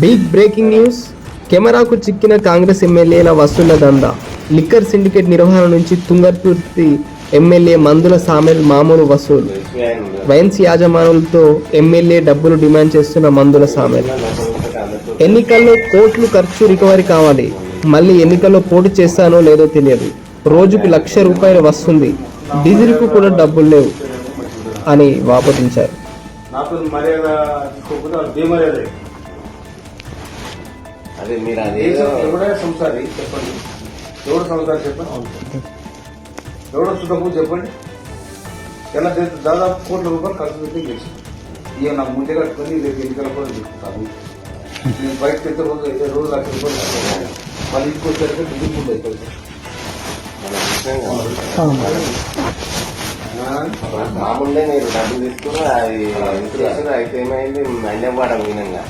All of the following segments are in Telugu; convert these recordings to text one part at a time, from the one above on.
Big breaking news. కెమెరాకు చిక్కిన కాంగ్రెస్ ఎమ్మెల్యేల వసూళ్ల దందా. లిక్కర్ సిండికేట్ నిర్వహణ నుంచి తుంగతుర్తి ఎమ్మెల్యే మందుల సామెల్ మామూలు వసూలు. వైన్స్ యాజమానులతో ఎమ్మెల్యే డబ్బులు డిమాండ్ చేస్తున్న మందుల సామెల్. ఎన్నికల్లో కోట్లు ఖర్చు రికవరీ కావాలి. మళ్ళీ ఎన్నికల్లో పోటీ చేస్తానో లేదో తెలియదు. రోజుకు ₹1,00,000 వస్తుంది. డీజిల్కు కూడా డబ్బులు లేవు అని వాపోతించారు. అదే మీరు అదే ఎవరైనా సంసారి చెప్పండి, ఎవడు సంసారి చెప్పండి, ఎవడో చుట్టూ చెప్పండి. ఎలా దాదాపు ₹1,00,00,000 ఖర్చు పెట్టి గెలిచి ఇక నా ముందే కట్టుకొని రేపు ఎన్నికల కూడా తీసుకుంటాను. నేను బయటకు ఎంత రోజు అయితే రోజు ₹1,00,000 మళ్ళీ ఇంటికి వచ్చారంటే బిల్డింగ్ ముందు అయిపోయింది. మామూలుగా మీరు డబ్బులు తీసుకుని అది ఇన్సూరెన్స్ అయితే ఏమైంది, అన్నవాడ వినంగా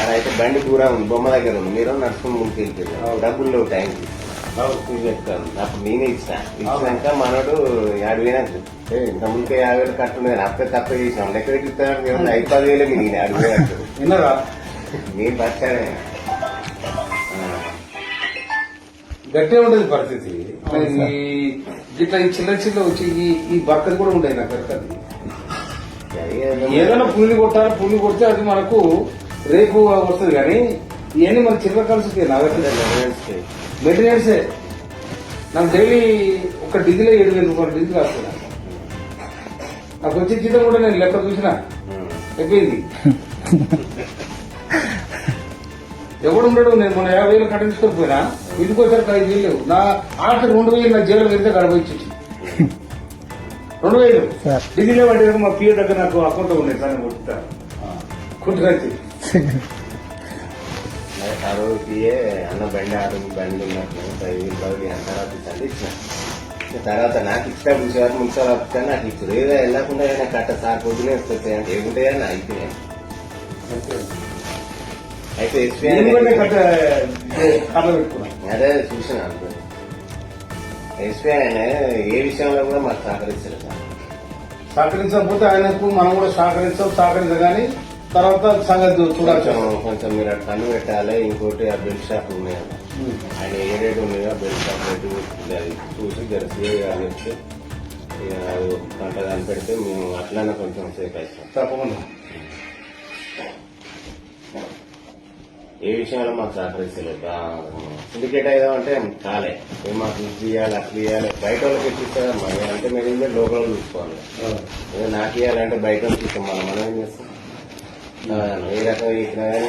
అదైతే బండి దూరం ఉంది, బొమ్మ దగ్గర ఉంది, మీరు నడుచుకుని ముందుకు వెళ్ళిపోయారు. డబ్బులు లేవు టైంకి చెప్తాను. అప్పుడు నేనే ఇచ్చినాక మనోడు 50,000 ఇంత ముందుకే 50,000 కట్టుండే అప్పుడే తప్ప చేసినాం. లెక్క పెట్టిస్తాను 5-10,000 మీ నేను 60,000 నేను పచ్చానే గట్టే ఉండేది పరిస్థితి. ఇట్లా ఈ చిల్ల చిల్ల వచ్చి ఈ బక్కది కూడా ఉండేది నాకు బక్కది. ఏదైనా పుల్లి కొట్టాలి, పుల్లి కొడితే అది మనకు రేపు వస్తుంది. కానీ ఇవన్నీ మన చిల్లర కలిసి మెయింటెనెన్సే. నాకు డైలీ ఒక డీజిల్ ₹7,000 డీజిల్ వస్తుంది. నాకు వచ్చే జీతం కూడా నేను లెక్క చూసినా అయిపోయింది. ఎవడు ఉండడు. నేను మన 50,000 కట్టించుకొని పోయినా ఇంటికి వచ్చారు 5,000 లేవు. నా ఆఖరి 2,000 నా జైలు వెళ్తే గడవచ్చు 2,000 డీజిల్ పడ్డా. మా పిఏ దగ్గర నాకు అకౌంట్ ఉన్నాయి సార్, కొట్టుతా కుట్టుకొచ్చి ఆ రోజు పిఏ అన్న బండి బండి ఉన్నట్లు 5,000 తర్వాత ఇచ్చిన. తర్వాత నాకు ఇచ్చా చూసేవారు మున్సిపల్ ఆఫీసర్ నాకు ఇచ్చారు. ఏదో వెళ్ళకుండా కట్ట సార్ పొద్దునే వస్తాయి అంటే ఏముంటాయని నా అయిపోయినాయి. అయితే అదే చూసిన ఎస్పీ ఆయన ఏ విషయంలో కూడా మాకు సహకరిస్తారు సార్. సహకరించకపోతే ఆయనకు మనం కూడా సహకరించగానే తర్వాత సంగతి చూడాలి. కొంచెం మీరు అటు కన్ను పెట్టాలి. ఇంకోటి ఆ బెల్ట్ షాప్ ఉన్నాయి కదా, ఆయన ఏ రేటు ఉన్నాయో బెల్ట్ షాప్ రేటు చూసి జరసి చెప్తే అది గంట కనిపెడితే మేము అట్లానే కొంచెం సేఫ్ అవుతాం. తప్పకుండా ఏ విషయంలో మాకు సహకరిస్తలేదు. సిండికేట్ అయ్యామంటే కాలే మాకు ఇది చేయాలి అట్లా చేయాలి. బయట వాళ్ళకి ఎక్కిస్తారమ్మా అంటే మేము లోకల్ చూసుకోవాలి. నాకు ఇవ్వాలంటే బయట వాళ్ళు చూస్తాం. మనం ఏం చేస్తాం ఏ రకంగా ఇచ్చినా కానీ